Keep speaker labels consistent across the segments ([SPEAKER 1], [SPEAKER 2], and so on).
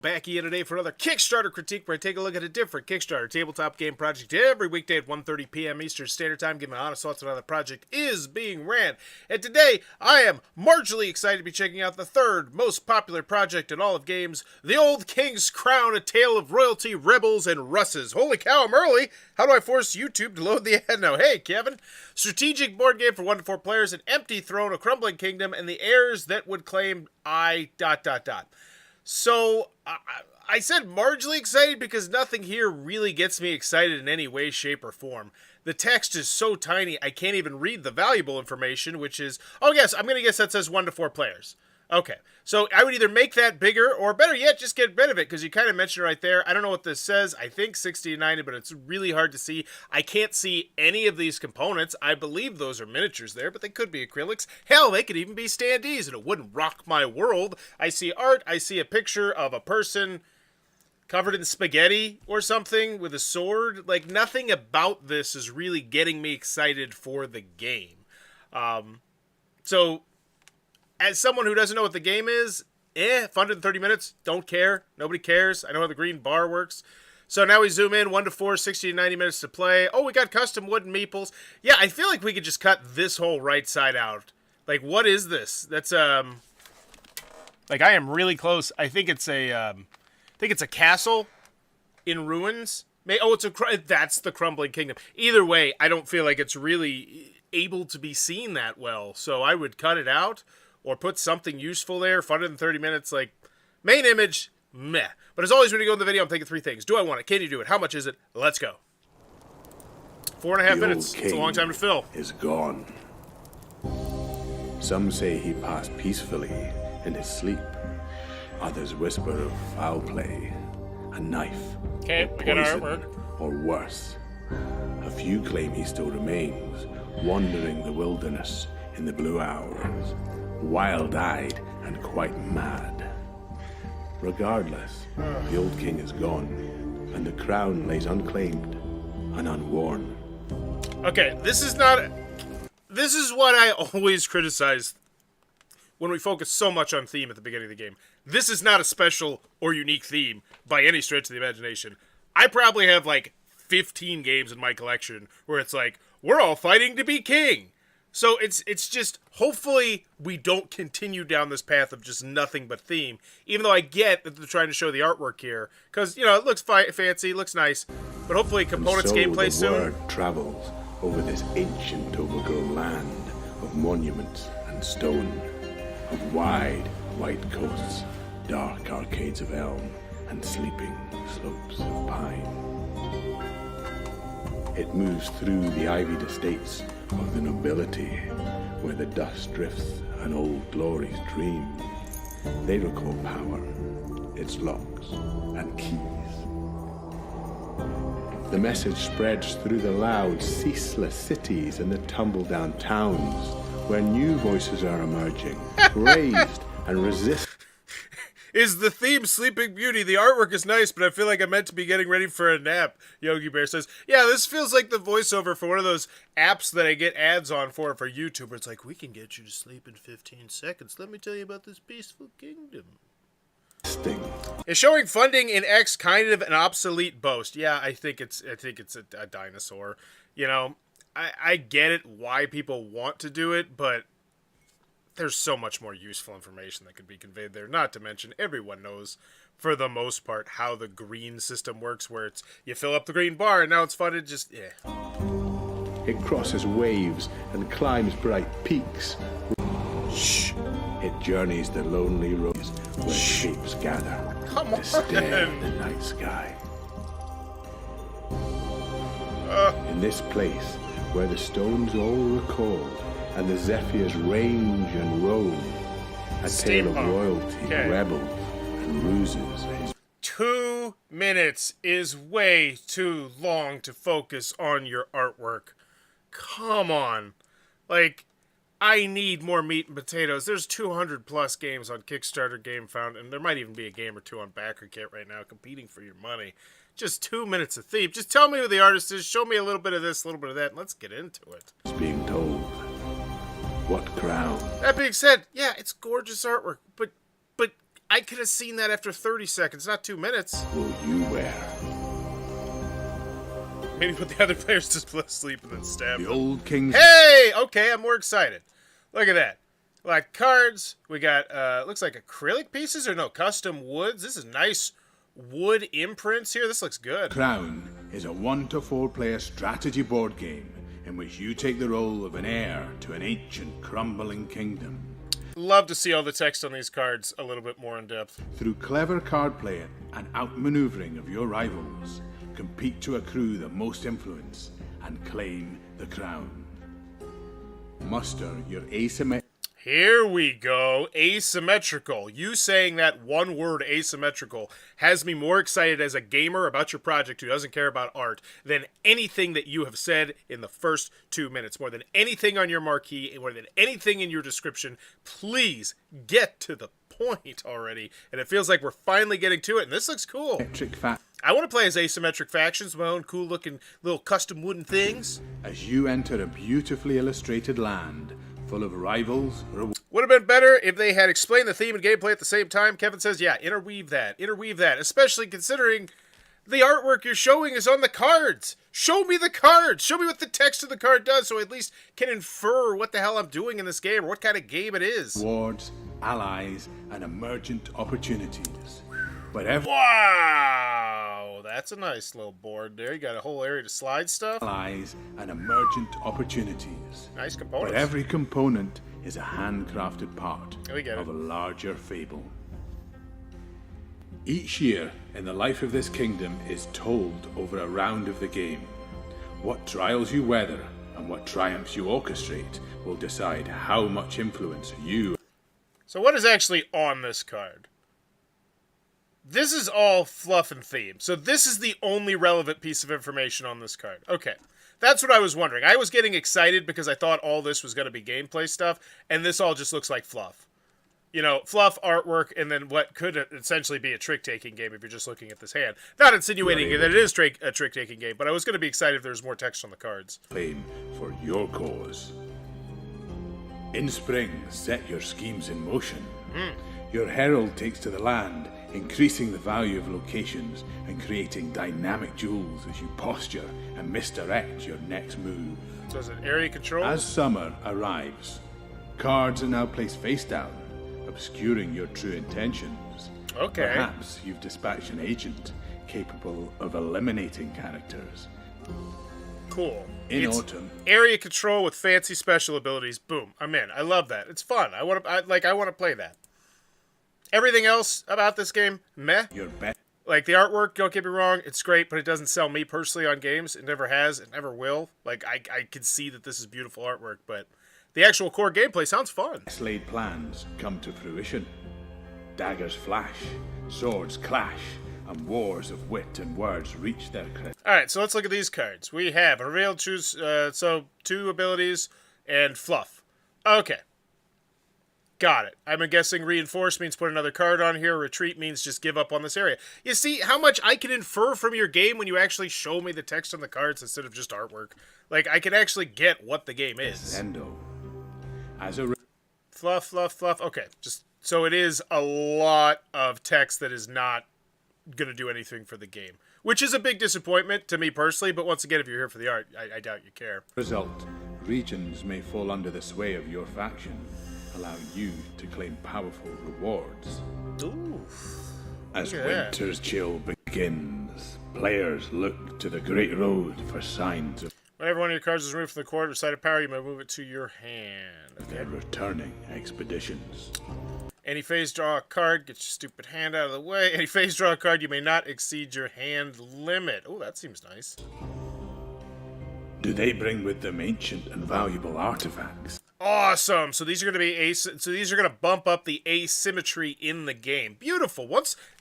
[SPEAKER 1] Back here today for another Kickstarter critique where I take a look at a different Kickstarter tabletop game project every weekday at 1:30 p.m. Eastern Standard Time, giving my honest thoughts on how the project is being ran. And today, I am marginally excited to be checking out the third most popular project in all of games, The Old King's Crown, A Tale of Royalty, Rebels, and Ruses. Holy cow, I'm early! How do I force YouTube to load the ad now? Hey, Kevin! Strategic board game for 1 to 4 players, an empty throne, a crumbling kingdom, and the heirs that would claim So, I said marginally excited because nothing here really gets me excited in any way, shape, or form. The text is so tiny, I can't even read the valuable information, which is... Oh, yes, I'm going to guess that says 1 to 4 players. Okay, so I would either make that bigger, or better yet, just get rid of it, because you kind of mentioned it right there. I don't know what this says. I think 60 to 90, but it's really hard to see. I can't see any of these components. I believe those are miniatures there, but they could be acrylics. Hell, they could even be standees, and it wouldn't rock my world. I see art. I see a picture of a person covered in spaghetti or something with a sword. Like, nothing about this is really getting me excited for the game. So... As someone who doesn't know what the game is, fun in 30 minutes, don't care, nobody cares, I know how the green bar works. So now we zoom in, 1 to 4, 60 to 90 minutes to play. Oh, we got custom wooden meeples. Yeah, I feel like we could just cut this whole right side out. Like, what is this? That's, like, I am really close. I think it's a castle in ruins. Oh, that's the crumbling kingdom. Either way, I don't feel like it's really able to be seen that well, so I would cut it out. Or put something useful there, fun in 30 minutes, like, main image, meh. But as always, when you go in the video, I'm thinking 3 things. Do I want it? Can you do it? How much is it? Let's go. 4.5 minutes. It's a long time to fill.
[SPEAKER 2] Is gone. Some say he passed peacefully in his sleep. Others whisper of foul play, a knife,
[SPEAKER 1] Okay, we got our artwork.
[SPEAKER 2] Or worse. A few claim he still remains, wandering the wilderness in the blue hours, wild-eyed and quite mad. Regardless, the old king is gone, and the crown lays unclaimed and unworn.
[SPEAKER 1] Okay, this is what I always criticize when we focus so much on theme at the beginning of the game. This is not a special or unique theme by any stretch of the imagination. I probably have like 15 games in my collection where it's like, we're all fighting to be king. So it's just, hopefully we don't continue down this path of just nothing but theme, even though I get that they're trying to show the artwork here, because, you know, it looks fancy, it looks nice, but hopefully components gameplay soon.
[SPEAKER 2] The word travels over this ancient overgrown land of monuments and stone, of wide, white coasts, dark arcades of elm, and sleeping slopes of pine. It moves through the ivied estates of the nobility, where the dust drifts and old glories dream. They recall power, its locks and keys. The message spreads through the loud, ceaseless cities and the tumble-down towns, where new voices are emerging, raised and resist.
[SPEAKER 1] Is the theme Sleeping Beauty? The artwork is nice, but I feel like I'm meant to be getting ready for a nap. Yogi Bear says, yeah, this feels like the voiceover for one of those apps that I get ads on for YouTubers. It's like, we can get you to sleep in 15 seconds. Let me tell you about this peaceful kingdom.
[SPEAKER 2] Sting.
[SPEAKER 1] Is showing funding in X kind of an obsolete boast? Yeah, I think it's a dinosaur. You know, I get it why people want to do it, but there's so much more useful information that could be conveyed there. Not to mention, everyone knows, for the most part, how the green system works, where it's, you fill up the green bar, and now it's funded, just,
[SPEAKER 2] It crosses waves and climbs bright peaks.
[SPEAKER 1] Shh.
[SPEAKER 2] It journeys the lonely roads where shapes gather to stare at the night sky. In this place, where the stones all recall, and the zephyrs range and roam, a tale of royalty, rebels, and ruses.
[SPEAKER 1] 2 minutes is way too long to focus on your artwork. Come on. Like, I need more meat and potatoes. There's 200 plus games on Kickstarter Game Found, and there might even be a game or two on BackerKit right now competing for your money. Just 2 minutes of theme. Just tell me who the artist is, show me a little bit of this, a little bit of that, and let's get into it.
[SPEAKER 2] It's being told. What crown?
[SPEAKER 1] That being said, yeah, it's gorgeous artwork, but I could have seen that after 30 seconds, not 2 minutes.
[SPEAKER 2] will you wear?
[SPEAKER 1] Maybe put the other players to sleep and then stab
[SPEAKER 2] The
[SPEAKER 1] them.
[SPEAKER 2] old king's
[SPEAKER 1] Hey! Okay, I'm more excited. Look at that. Like cards, we got, looks like acrylic pieces, or no, custom woods. This is nice wood imprints here. This looks good.
[SPEAKER 2] Crown is a 1 to 4 player strategy board game in which you take the role of an heir to an ancient crumbling kingdom.
[SPEAKER 1] Love to see all the text on these cards a little bit more in depth.
[SPEAKER 2] Through clever card play and outmaneuvering of your rivals, compete to accrue the most influence and claim the crown. Muster your asymmetric.
[SPEAKER 1] Here we go. Asymmetrical. You saying that one word, asymmetrical, has me more excited as a gamer about your project who doesn't care about art than anything that you have said in the first 2 minutes. More than anything on your marquee, more than anything in your description. Please get to the point already. And it feels like we're finally getting to it, and this looks cool. I want to play as asymmetric factions, my own cool looking little custom wooden things.
[SPEAKER 2] As you enter a beautifully illustrated land full of rivals,
[SPEAKER 1] Would have been better if they had explained the theme and gameplay at the same time. Kevin says, yeah, interweave that, especially considering the artwork you're showing is on the cards. Show me the cards. Show me what the text of the card does so I at least can infer what the hell I'm doing in this game or what kind of game it is.
[SPEAKER 2] rewards, allies, and emergent opportunities. But
[SPEAKER 1] Wow, that's a nice little board there. You got a whole area to slide stuff.
[SPEAKER 2] allies and emergent opportunities.
[SPEAKER 1] Nice components.
[SPEAKER 2] But every component is a handcrafted part
[SPEAKER 1] We get it.
[SPEAKER 2] of a larger fable. Each year in the life of this kingdom is told over a round of the game. What trials you weather and what triumphs you orchestrate will decide how much influence you.
[SPEAKER 1] So what is actually on this card? This is all fluff and theme. So this is the only relevant piece of information on this card. Okay. That's what I was wondering. I was getting excited because I thought all this was going to be gameplay stuff, and this all just looks like fluff. You know, fluff, artwork, and then what could essentially be a trick-taking game if you're just looking at this hand. Not insinuating that it is a trick-taking game, but I was going to be excited if there was more text on the cards.
[SPEAKER 2] Claim for your cause. In spring, set your schemes in motion. Your herald takes to the land, increasing the value of locations and creating dynamic jewels as you posture and misdirect your next move.
[SPEAKER 1] So is it area control?
[SPEAKER 2] As summer arrives, cards are now placed face down, obscuring your true intentions.
[SPEAKER 1] Okay.
[SPEAKER 2] Perhaps you've dispatched an agent capable of eliminating characters.
[SPEAKER 1] Cool.
[SPEAKER 2] In
[SPEAKER 1] It's
[SPEAKER 2] autumn,
[SPEAKER 1] area control with fancy special abilities. Boom. I'm in. I love that. It's fun. I want to play that. Everything else about this game, meh.
[SPEAKER 2] your bet.
[SPEAKER 1] Like, the artwork, don't get me wrong, it's great, but it doesn't sell me personally on games. It never has. It never will. Like, I can see that this is beautiful artwork, but the actual core gameplay sounds fun.
[SPEAKER 2] Laid plans come to fruition. Daggers flash, swords clash, and wars of wit and words reach their crest.
[SPEAKER 1] Alright, so let's look at these cards. We have a reveal, choose, so 2 abilities, and fluff. Okay. Got it. I'm guessing reinforce means put another card on here. Retreat means just give up on this area. You see how much I can infer from your game when you actually show me the text on the cards instead of just artwork. Like, I can actually get what the game is.
[SPEAKER 2] Zendo. As a
[SPEAKER 1] Fluff, fluff, fluff. Okay, just so it is a lot of text that is not going to do anything for the game. Which is a big disappointment to me personally, but once again, if you're here for the art, I doubt you care.
[SPEAKER 2] result, regions may fall under the sway of your faction, allowing you to claim powerful rewards.
[SPEAKER 1] Ooh.
[SPEAKER 2] As
[SPEAKER 1] Yeah.
[SPEAKER 2] winter's chill begins, players look to the Great Road for signs of
[SPEAKER 1] Whenever one of your cards is removed from the court or side of power, you may move it to your hand.
[SPEAKER 2] their returning expeditions.
[SPEAKER 1] Any phase draw a card, get your stupid hand out of the way. Any phase draw a card, you may not exceed your hand limit. Oh, that seems nice.
[SPEAKER 2] Do they bring with them ancient and valuable artifacts?
[SPEAKER 1] Awesome. So these are going to be so these are going to bump up the asymmetry in the game. Beautiful.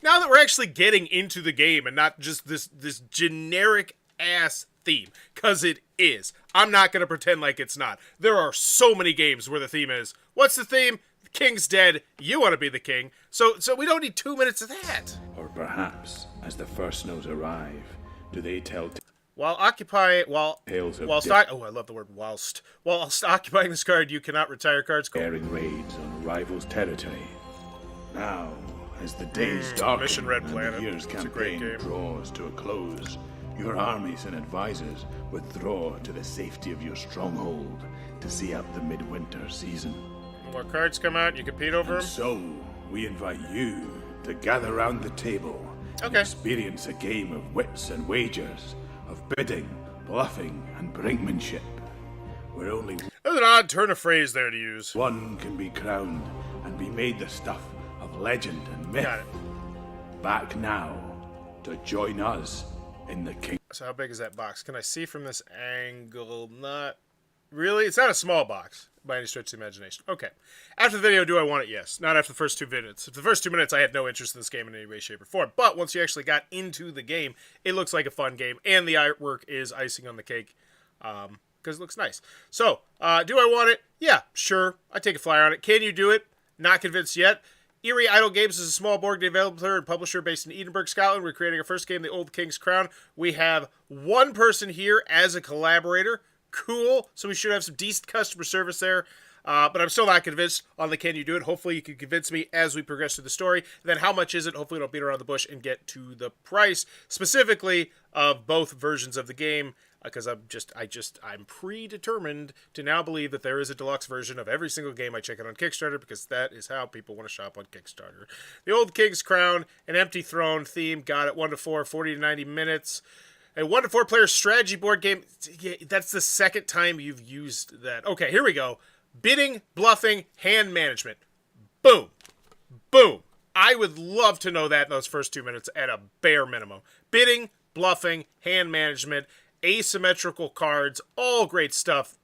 [SPEAKER 1] Now that we're actually getting into the game and not just this generic ass theme, cuz it is. I'm not going to pretend like it's not. There are so many games where the theme is, what's the theme? The king's dead. You want to be the king. So we don't need 2 minutes of that.
[SPEAKER 2] Or perhaps, as the first snows arrive, do they tell
[SPEAKER 1] Tales of I love the word whilst. Whilst occupying this card, you cannot retire cards. Cool.
[SPEAKER 2] daring raids on a rival's territory? Now, As the days darken
[SPEAKER 1] Mission Red
[SPEAKER 2] and
[SPEAKER 1] Planet.
[SPEAKER 2] the year's
[SPEAKER 1] It's a great
[SPEAKER 2] campaign
[SPEAKER 1] game.
[SPEAKER 2] draws to a close, your armies and advisors withdraw to the safety of your stronghold to see out the midwinter season.
[SPEAKER 1] More cards come out, you compete over
[SPEAKER 2] And
[SPEAKER 1] them.
[SPEAKER 2] so, we invite you to gather round the table and
[SPEAKER 1] Okay.
[SPEAKER 2] experience a game of wits and wagers, of bidding, bluffing, and brinkmanship, where only
[SPEAKER 1] There's an odd turn of phrase there to use.
[SPEAKER 2] one can be crowned and be made the stuff of legend and myth.
[SPEAKER 1] Got it.
[SPEAKER 2] Back now to join us in the king.
[SPEAKER 1] So how big is that box? Can I see from this angle? Not really. It's not a small box by any stretch of the imagination. Okay. After the video, do I want it? Yes. Not after the first 2 minutes. After the first 2 minutes, I had no interest in this game in any way, shape, or form. But once you actually got into the game, it looks like a fun game, and the artwork is icing on the cake because it looks nice. So, do I want it? Yeah, sure. I take a flyer on it. Can you do it? Not convinced yet. Erie Idle Games is a small board game developer and publisher based in Edinburgh, Scotland. We're creating our first game, The Old King's Crown. We have one person here as a collaborator. Cool. So we should have some decent customer service there. But I'm still not convinced on the can you do it. Hopefully you can convince me as we progress through the story. Then how much is it? Hopefully we don't beat around the bush and get to the price, specifically of both versions of the game. Because I'm predetermined to now believe that there is a deluxe version of every single game I check out on Kickstarter, because that is how people want to shop on Kickstarter. The Old King's Crown, an empty throne theme, got it 1 to 4, 40 to 90 minutes. A 1 to 4 player strategy board game. Yeah, that's the second time you've used that. Okay, here we go. Bidding, bluffing, hand management. Boom. Boom. I would love to know that in those first 2 minutes at a bare minimum. Bidding, bluffing, hand management, asymmetrical cards, all great stuff.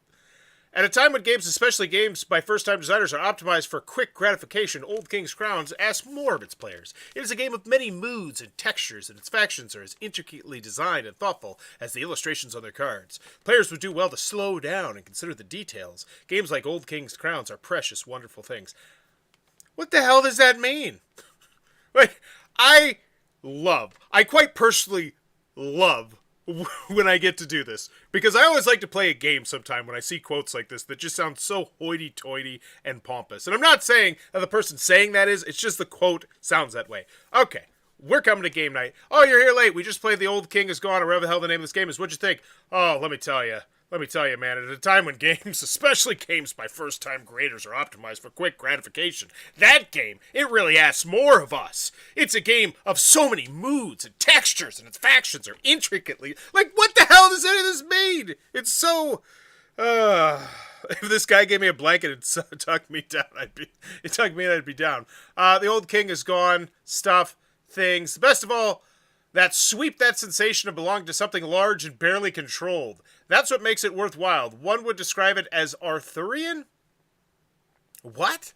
[SPEAKER 1] At a time when games, especially games by first-time designers, are optimized for quick gratification, Old King's Crowns asks more of its players. It is a game of many moods and textures, and its factions are as intricately designed and thoughtful as the illustrations on their cards. Players would do well to slow down and consider the details. Games like Old King's Crowns are precious, wonderful things. What the hell does that mean? Like, I quite personally love when I get to do this, because I always like to play a game sometime when I see quotes like this that just sound so hoity-toity and pompous. And I'm not saying that the person saying that is, it's just the quote sounds that way. Okay, we're coming to game night. Oh, you're here late. We just played The Old King Is Gone, or whatever the hell the name of this game is. What'd you think? Oh, let me tell you, man, at a time when games, especially games by first-time graders, are optimized for quick gratification, that game, it really asks more of us. It's a game of so many moods and textures, and its factions are intricately... Like, what the hell does any of this mean? It's so... if this guy gave me a blanket and tucked me down, I'd be down. The Old King Is Gone, stuff, things. Best of all, that sweep, that sensation of belonging to something large and barely controlled. That's what makes it worthwhile. One would describe it as Arthurian? What?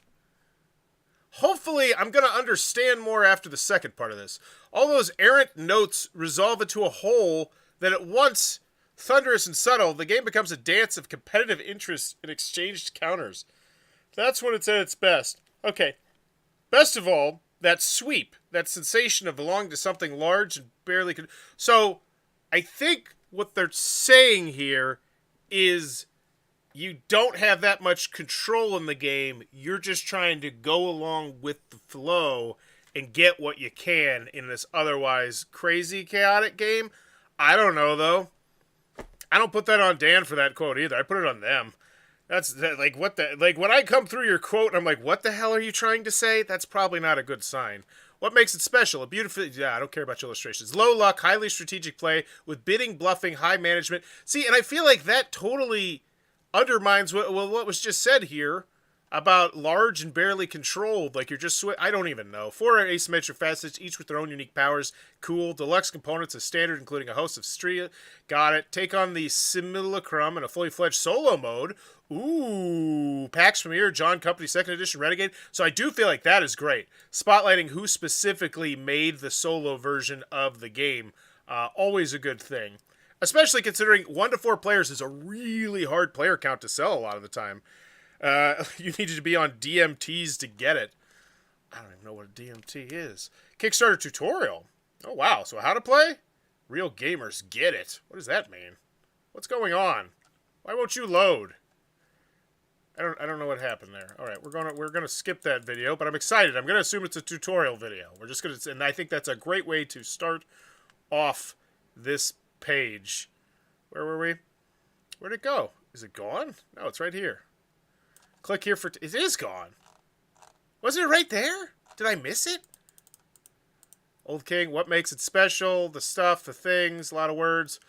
[SPEAKER 1] Hopefully, I'm going to understand more after the second part of this. All those errant notes resolve into a whole that at once thunderous and subtle, the game becomes a dance of competitive interest and exchanged counters. That's when it's at its best. Okay. Best of all, that sweep, that sensation of belonging to something large and barely... So, I think what they're saying here is you don't have that much control in the game. You're just trying to go along with the flow and get what you can in this otherwise crazy, chaotic game. I don't know, though. I don't put that on Dan for that quote either. I put it on them. Like, what the... Like, when I come through your quote, I'm like, what the hell are you trying to say? That's probably not a good sign. What makes it special? A beautiful... Yeah, I don't care about your illustrations. Low luck, highly strategic play with bidding, bluffing, high management. See, and I feel like that totally undermines what was just said here about large and barely controlled. Like, you're just... I don't even know. 4 asymmetric facets, each with their own unique powers. Cool. Deluxe components as standard, including a host of Stria. Got it. Take on the Simulacrum in a fully fledged solo mode. Ooh, Pax Premier, John Company 2nd Edition Renegade. So I do feel like that is great. Spotlighting who specifically made the solo version of the game. Always a good thing. Especially considering 1 to 4 players is a really hard player count to sell a lot of the time. You needed to be on DMTs to get it. I don't even know what a DMT is. Kickstarter tutorial. Oh, wow. So how to play? Real gamers get it. What does that mean? What's going on? Why won't you load? I don't know what happened there. All right, we're gonna skip that video, but I'm excited. I'm gonna assume it's a tutorial video. We're just gonna, and I think that's a great way to start off this page. Where were we? Where'd it go? Is it gone? No, it's right here. Click here for. It is gone. Wasn't it right there? Did I miss it? Old King. What makes it special? The stuff, the things, a lot of words.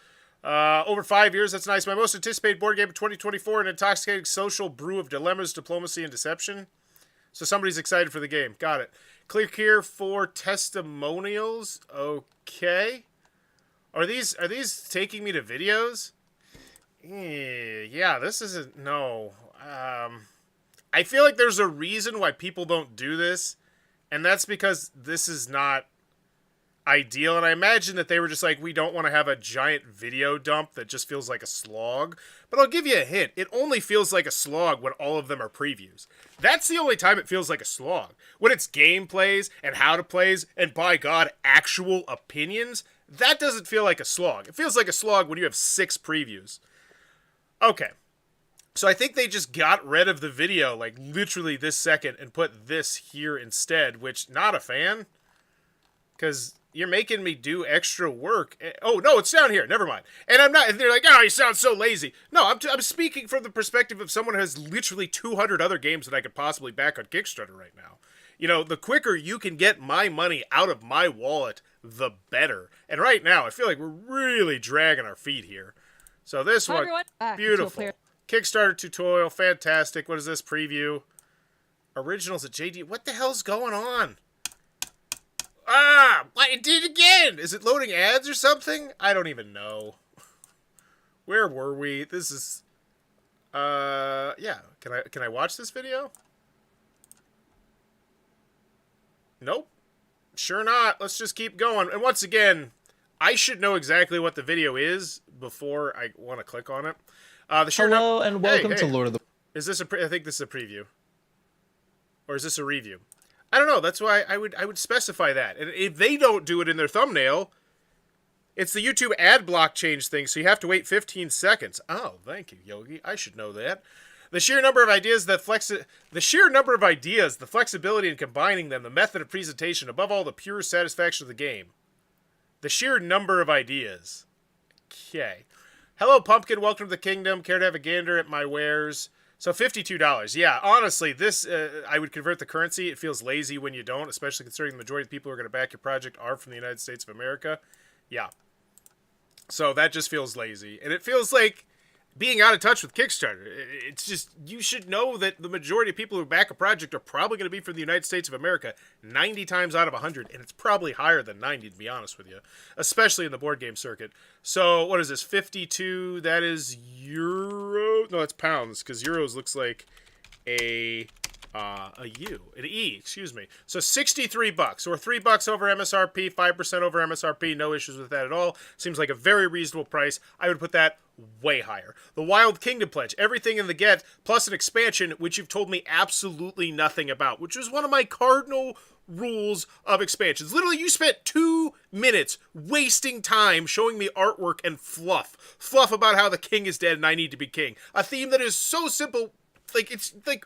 [SPEAKER 1] Over 5 years, that's nice. My most anticipated board game of 2024, an intoxicating social brew of dilemmas, diplomacy, and deception. So somebody's excited for the game. Got it. Click here for testimonials. Okay. Are these taking me to videos? Yeah, this isn't... No. I feel like there's a reason why people don't do this, and that's because this is not ideal, and I imagine that they were just like, we don't want to have a giant video dump that just feels like a slog. But I'll give you a hint. It only feels like a slog when all of them are previews. That's the only time it feels like a slog. When it's gameplays and how to plays and, by God, actual opinions, that doesn't feel like a slog. It feels like a slog when you have 6 previews. Okay. So I think they just got rid of the video, like, literally this second and put this here instead, which, not a fan. Because you're making me do extra work. Oh, no, it's down here. Never mind. And I'm not, and they're like, oh, you sound so lazy. No, I'm speaking from the perspective of someone who has literally 200 other games that I could possibly back on Kickstarter right now. You know, the quicker you can get my money out of my wallet, the better. And right now, I feel like we're really dragging our feet here. So this one, beautiful. Kickstarter tutorial, fantastic. What is this? Preview. Originals at JD. What the hell's going on? Ah! It did it again! Is it loading ads or something? I don't even know. Where were we? This is... yeah. Can I watch this video? Nope. Sure not. Let's just keep going. And once again, I should know exactly what the video is before I want to click on it.
[SPEAKER 3] Hello and welcome to Lord of the...
[SPEAKER 1] Is this I think this is a preview. Or is this a review? I don't know. That's why I would specify that. And if they don't do it in their thumbnail, it's the YouTube ad block change thing, so you have to wait 15 seconds. Oh, thank you, Yogi. I should know that. The sheer number of ideas, the flexibility in combining them, the method of presentation, above all, the pure satisfaction of the game. The sheer number of ideas. Okay. Hello, Pumpkin. Welcome to the kingdom. Care to have a gander at my wares? So $52. Yeah, honestly, this, I would convert the currency. It feels lazy when you don't, especially considering the majority of the people who are going to back your project are from the United States of America. Yeah. So that just feels lazy. And it feels like being out of touch with Kickstarter. It's just, you should know that the majority of people who back a project are probably going to be from the United States of America 90 times out of 100, and it's probably higher than 90, to be honest with you, especially in the board game circuit. So, what is this, 52? That is euro? No, it's pounds, because euros looks like a U, an E, excuse me. So $63, or $3 over MSRP, 5% over MSRP, no issues with that at all. Seems like a very reasonable price. I would put that way higher. The Wild Kingdom pledge, everything in the get, plus an expansion, which you've told me absolutely nothing about, which was one of my cardinal rules of expansions. Literally, you spent 2 minutes wasting time showing me artwork and fluff about how the king is dead and I need to be king. A theme that is so simple, like, it's like,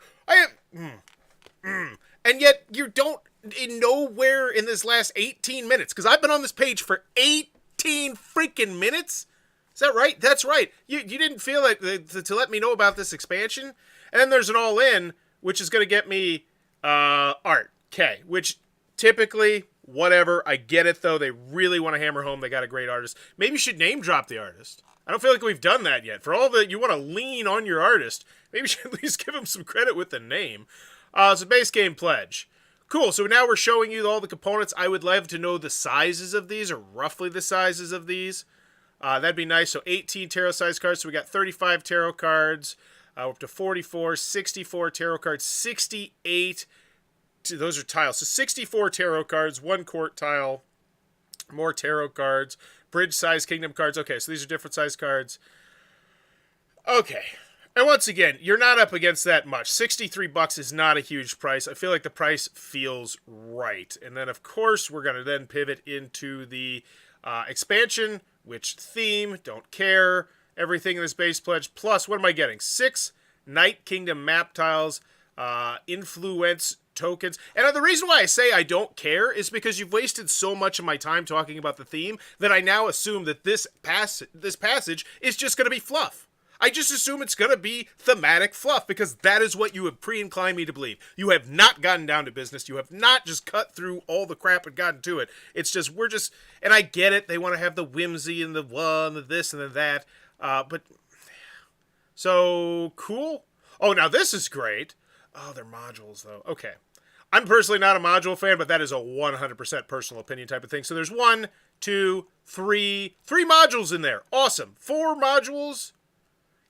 [SPEAKER 1] and yet you don't, in nowhere in this last 18 minutes, because I've been on this page for 18 freaking minutes. Is that right? That's right. You didn't feel like to let me know about this expansion. And then there's an all-in, which is going to get me art. Okay, which typically, whatever. I get it, though. They really want to hammer home they got a great artist. Maybe you should name drop the artist. I don't feel like we've done that yet. For all that you want to lean on your artist, maybe you should at least give him some credit with the name. It's a base game pledge. Cool, so now we're showing you all the components. I would love to know the sizes of these, or roughly the sizes of these. That'd be nice. So 18 tarot size cards. So we got 35 tarot cards, up to 44, 64 tarot cards, 68. Those are tiles. So 64 tarot cards, 1 court tile, more tarot cards, bridge size kingdom cards. Okay, so these are different size cards. Okay. And once again, you're not up against that much. $63 is not a huge price. I feel like the price feels right. And then, of course, we're going to then pivot into the expansion. Which theme? Don't care. Everything in this base pledge. Plus, what am I getting? 6 Night Kingdom map tiles, influence tokens. And the reason why I say I don't care is because you've wasted so much of my time talking about the theme that I now assume that this passage is just going to be fluff. I just assume it's going to be thematic fluff because that is what you have pre-inclined me to believe. You have not gotten down to business. You have not just cut through all the crap and gotten to it. It's just, and I get it. They want to have the whimsy and the and the this and the that. But, so, cool. Oh, now this is great. Oh, they're modules, though. Okay. I'm personally not a module fan, but that is a 100% personal opinion type of thing. So there's 1, 2, 3 modules in there. Awesome. 4 modules.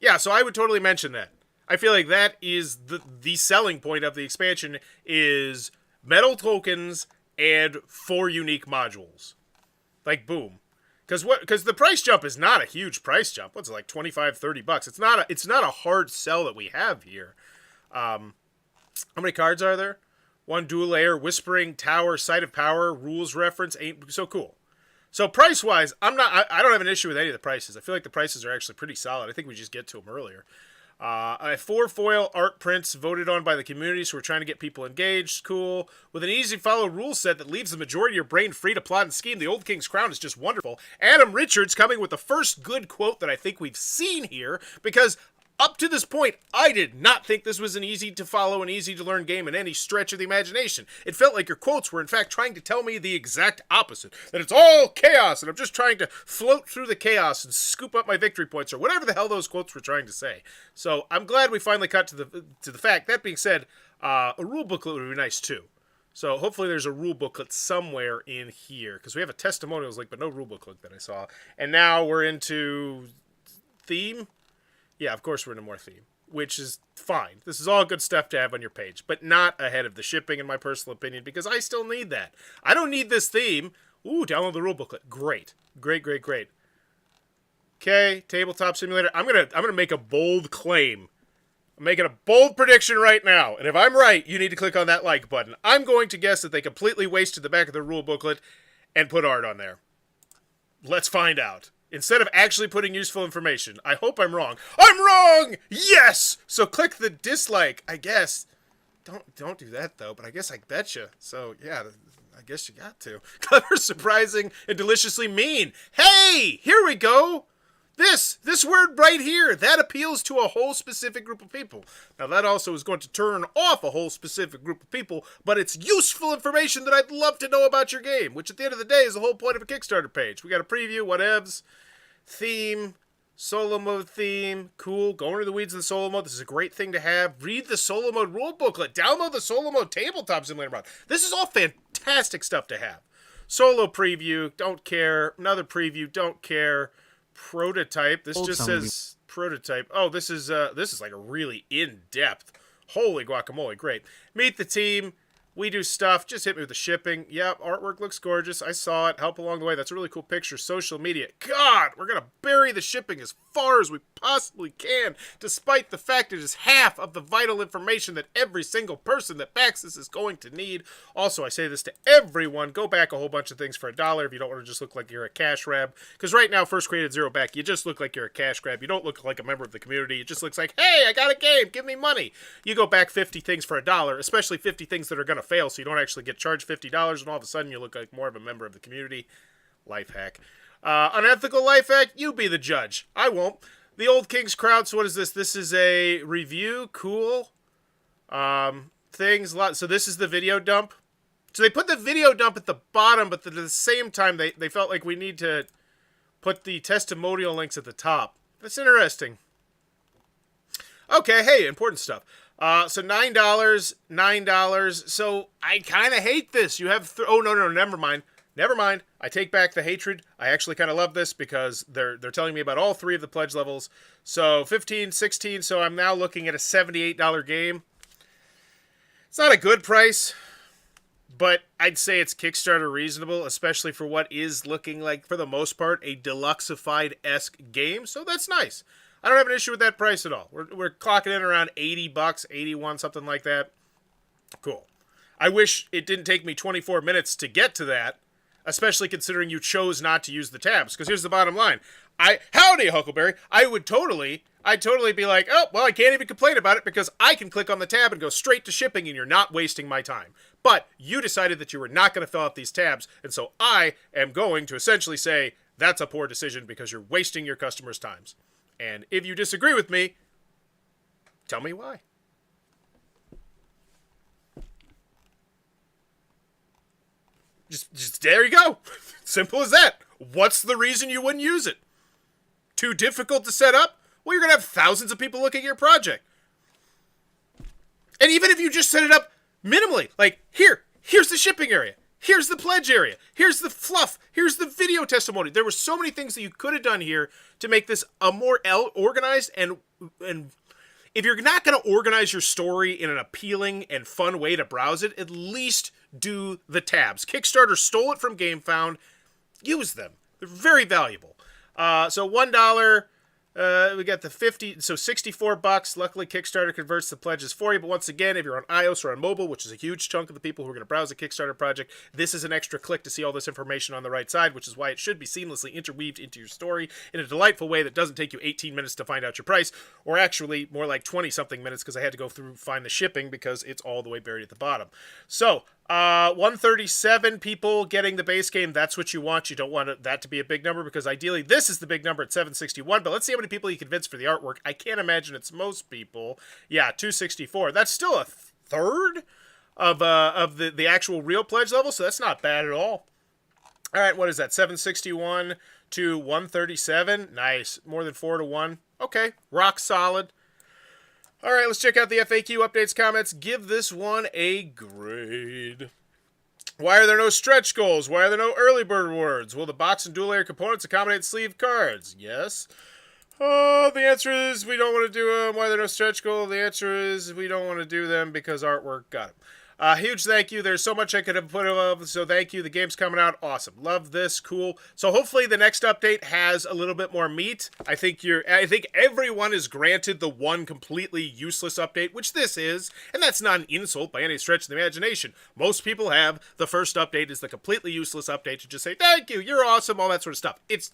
[SPEAKER 1] Yeah, so I would totally mention that. I feel like that is the selling point of the expansion is metal tokens and 4 unique modules. Like, boom. Because the price jump is not a huge price jump. What's it, like $25-$30? It's not a hard sell that we have here. How many cards are there? 1 dual layer, Whispering Tower, Sight of Power, rules reference, ain't so cool. So price-wise, I don't have an issue with any of the prices. I feel like the prices are actually pretty solid. I think we just get to them earlier. I have 4 foil art prints voted on by the community, so we're trying to get people engaged. Cool. With an easy-follow rule set that leaves the majority of your brain free to plot and scheme, the Old King's Crown is just wonderful. Adam Richards coming with the first good quote that I think we've seen here, because up to this point, I did not think this was an easy-to-follow and easy-to-learn game in any stretch of the imagination. It felt like your quotes were, in fact, trying to tell me the exact opposite. That it's all chaos, and I'm just trying to float through the chaos and scoop up my victory points, or whatever the hell those quotes were trying to say. So, I'm glad we finally cut to the fact. That being said, a rule booklet would be nice, too. So, hopefully there's a rule booklet somewhere in here, because we have a testimonials link, but no rule booklet that I saw. And now we're into theme. Yeah, of course we're into more theme, which is fine. This is all good stuff to have on your page, but not ahead of the shipping, in my personal opinion, because I still need that. I don't need this theme. Ooh, download the rule booklet. Great. Great. Okay, Tabletop Simulator. I'm gonna make a bold claim. I'm making a bold prediction right now, and if I'm right, you need to click on that like button. I'm going to guess that they completely wasted the back of the rule booklet and put art on there. Let's find out. Instead of actually putting useful information. I hope I'm wrong. I'm wrong! Yes! So click the dislike, I guess. Don't do that, though, but I guess I betcha. So, yeah, I guess you got to. Clever, surprising, and deliciously mean. Hey! Here we go! This word right here, that appeals to a whole specific group of people. Now, that also is going to turn off a whole specific group of people, but it's useful information that I'd love to know about your game, which at the end of the day is the whole point of a Kickstarter page. We got a preview, whatevs, theme, solo mode theme, cool, going to the weeds of the solo mode. This is a great thing to have. Read the solo mode rule booklet. Download the solo mode tabletop simulator mod. This is all fantastic stuff to have. Solo preview, don't care. Another preview, don't care. Prototype. This just says prototype. Oh, this is like a really in-depth. Holy guacamole, great. Meet the team. We do stuff. Just hit me with the shipping. Yep, artwork looks gorgeous. I saw it. Help along the way. That's a really cool picture. Social media. God, we're going to bury the shipping as far as we possibly can, despite the fact it is half of the vital information that every single person that backs this is going to need. Also, I say this to everyone. Go back a whole bunch of things for $1 if you don't want to just look like you're a cash grab. Because right now, first created zero back, you just look like you're a cash grab. You don't look like a member of the community. It just looks like, hey, I got a game. Give me money. You go back 50 things for $1, especially 50 things that are going to fail, so you don't actually get charged $50, and all of a sudden you look like more of a member of the community. Life hack. Unethical life hack, you be the judge. I won't. The Old King's Crown, so what is this? This is a review. Cool. Things. So this is the video dump. So they put the video dump at the bottom, but at the same time, they felt like we need to put the testimonial links at the top. That's interesting. Okay, hey, important stuff. So $9. So I kind of hate this. You have, oh, no, never mind. I take back the hatred. I actually kind of love this because they're telling me about all 3 of the pledge levels. So 15, 16, so I'm now looking at a $78 game. It's not a good price, but I'd say it's Kickstarter reasonable, especially for what is looking like, for the most part, a deluxified-esque game. So that's nice. I don't have an issue with that price at all. We're clocking in around $80, 81, something like that. Cool. I wish it didn't take me 24 minutes to get to that. especially considering you chose not to use the tabs. Because here's the bottom line. Howdy, Huckleberry. I'd totally be like, oh, well, I can't even complain about it because I can click on the tab and go straight to shipping and you're not wasting my time. But you decided that you were not going to fill out these tabs, and so I am going to essentially say that's a poor decision because you're wasting your customers' times. And if you disagree with me, tell me why. Just there you go. Simple as that. What's the reason you wouldn't use it? Too difficult to set up? Well, you're going to have thousands of people looking at your project. And even if you just set it up minimally, like, here's the shipping area. Here's the pledge area. Here's the fluff. Here's the video testimony. There were so many things that you could have done here to make this a more organized and if you're not going to organize your story in an appealing and fun way to browse it, at least do the tabs. Kickstarter stole it from GameFound. Use them. They're very valuable. So $1. We got the 50, so $64. Luckily, Kickstarter converts the pledges for you. But once again, if you're on iOS or on mobile, which is a huge chunk of the people who are going to browse a Kickstarter project, this is an extra click to see all this information on the right side, which is why it should be seamlessly interweaved into your story in a delightful way that doesn't take you 18 minutes to find out your price, or actually more like 20-something minutes because I had to go through find the shipping because it's all the way buried at the bottom. So, 137 people getting the base game. That's what you want. You don't want that to be a big number because ideally this is the big number at 761. But let's see how many people you convince for the artwork. I can't imagine it's most people. Yeah, 264. That's still a third of the actual real pledge level, so that's not bad at all. All right, what is that? 761 to 137. Nice. More than 4 to 1. Okay, rock solid. All right, let's check out the FAQ updates, comments. Give this one a grade. Why are there no stretch goals? Why are there no early bird rewards? Will the box and dual layer components accommodate sleeve cards? Yes. The answer is we don't want to do them. Why are there no stretch goal? The answer is we don't want to do them because artwork got it. Huge thank you. There's so much I could have put up, so thank you. The game's coming out. Awesome. Love this. Cool. So hopefully the next update has a little bit more meat. I think everyone is granted the one completely useless update, which this is, and that's not an insult by any stretch of the imagination. Most people have the first update is the completely useless update to just say, thank you, you're awesome, all that sort of stuff. It's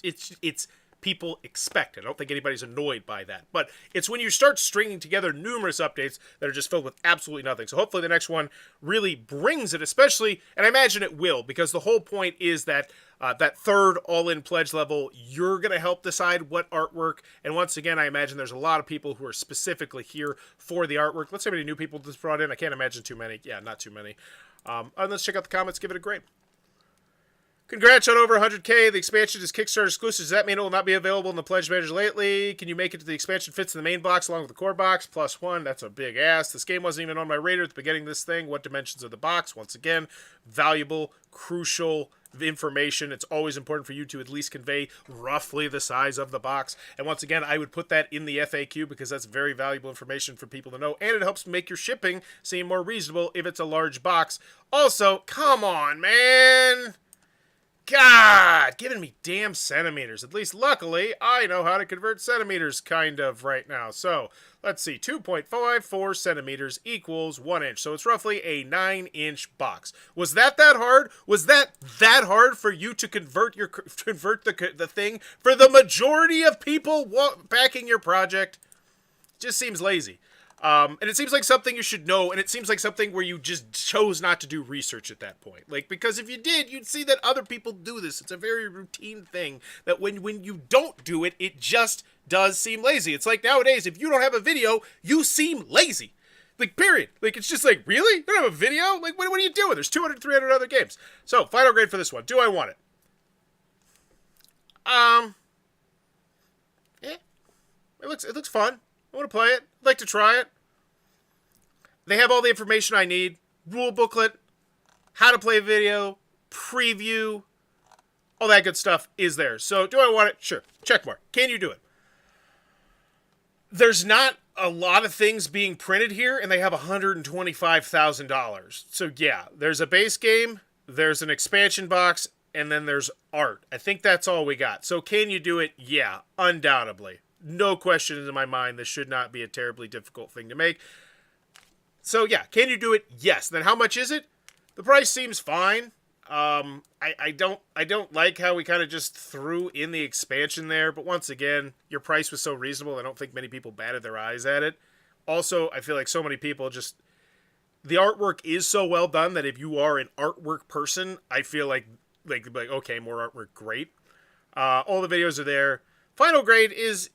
[SPEAKER 1] people expect. I don't think anybody's annoyed by that. But it's when you start stringing together numerous updates that are just filled with absolutely nothing. So hopefully the next one really brings it, especially, and I imagine it will, because the whole point is that that third all-in pledge level, you're going to help decide what artwork. And once again, I imagine there's a lot of people who are specifically here for the artwork. Let's see how many new people this brought in. I can't imagine too many. Yeah, not too many. And let's check out the comments. Give it a grade. Congrats on over 100K. The expansion is Kickstarter exclusive. Does that mean it will not be available in the pledge manager lately? Can you make it to the expansion fits in the main box along with the core box? +1. That's a big ask. This game wasn't even on my radar at the beginning of this thing. What dimensions of the box? Once again, valuable, crucial information. It's always important for you to at least convey roughly the size of the box. And once again, I would put that in the FAQ because that's very valuable information for people to know. And it helps make your shipping seem more reasonable if it's a large box. Also, come on, man. God, giving me damn centimeters. At least luckily, I know how to convert centimeters kind of right now. So, let's see. 2.54 centimeters equals 1 inch. So, it's roughly a 9-inch box. Was that hard? Was that hard for you to convert the thing? For the majority of people backing your project? Just seems lazy. And it seems like something you should know, and it seems like something where you just chose not to do research at that point. Like, because if you did, you'd see that other people do this. It's a very routine thing that when you don't do it, it just does seem lazy. It's like nowadays, if you don't have a video, you seem lazy. Like, period. Like, it's just like, really? You don't have a video? Like, what are you doing? There's 200, 300 other games. So, final grade for this one. Do I want it? Yeah. It looks fun. I want to play it. I'd like to try it. They have all the information I need. Rule booklet, how to play video, preview, all that good stuff is there. So, do I want it? Sure. Check mark. Can you do it? There's not a lot of things being printed here, and they have $125,000. So, yeah, there's a base game, there's an expansion box, and then there's art. I think that's all we got. So, can you do it? Yeah, undoubtedly. No question in my mind, this should not be a terribly difficult thing to make. So, yeah, can you do it? Yes. Then how much is it? The price seems fine. I don't like how we kind of just threw in the expansion there, but once again, your price was so reasonable, I don't think many people batted their eyes at it. Also, I feel like so many people just, the artwork is so well done that if you are an artwork person, I feel like okay, more artwork, great. All the videos are there. Final grade is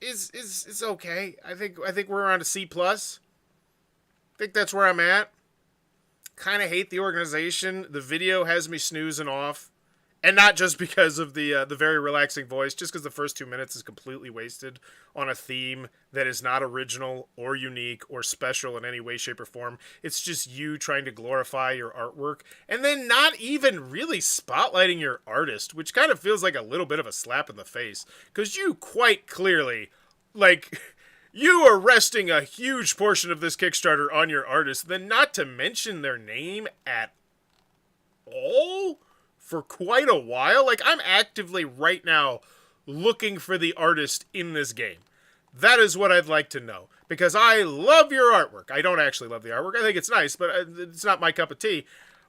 [SPEAKER 1] okay. I think we're around a C plus. I think that's where I'm at. Kind of hate the organization. The video has me snoozing off, and not just because of the very relaxing voice, just because the first 2 minutes is completely wasted on a theme that is not original or unique or special in any way, shape, or form. It's just you trying to glorify your artwork, and then not even really spotlighting your artist, which kind of feels like a little bit of a slap in the face, because you quite clearly, like, you are resting a huge portion of this Kickstarter on your artist, then not to mention their name at all for quite a while. Like, I'm actively right now looking for the artist in this game. That is what I'd like to know, because I love your artwork. I don't actually love the artwork. I think it's nice, but it's not my cup of tea.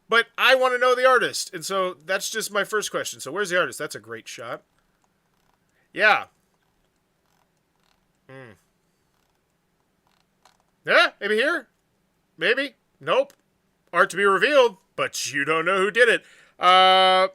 [SPEAKER 1] But I want to know the artist, and so that's just my first question. So where's the artist? That's a great shot. Yeah. Yeah, maybe here? Maybe? Nope. Art to be revealed, but you don't know who did it.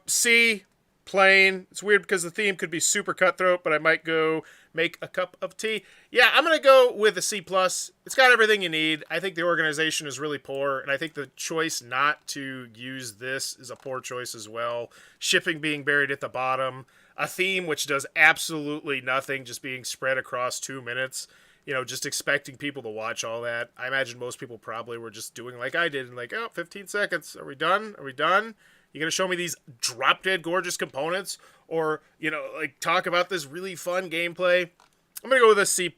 [SPEAKER 1] C, plain. It's weird because the theme could be super cutthroat, but I might go make a cup of tea. Yeah, I'm going to go with a C+. It's got everything you need. I think the organization is really poor, and I think the choice not to use this is a poor choice as well. Shipping being buried at the bottom. A theme which does absolutely nothing, just being spread across 2 minutes. You know, just expecting people to watch all that. I imagine most people probably were just doing like I did, and like, oh, 15 seconds. Are we done? Are we done? You gonna show me these drop-dead gorgeous components? Or, you know, like, talk about this really fun gameplay? I'm gonna go with a C+.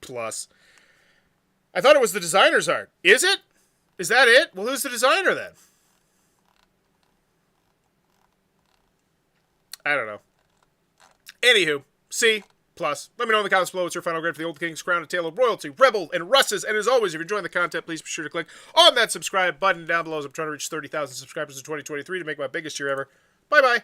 [SPEAKER 1] I thought it was the designer's art. Is it? Is that it? Well, who's the designer then? I don't know. Anywho, C+. Let me know in the comments below what's your final grade for the Old King's Crown, A Tale of Royalty, Rebel, and Ruses. And as always, if you're enjoying the content, please be sure to click on that subscribe button down below as I'm trying to reach 30,000 subscribers in 2023 to make my biggest year ever. Bye-bye.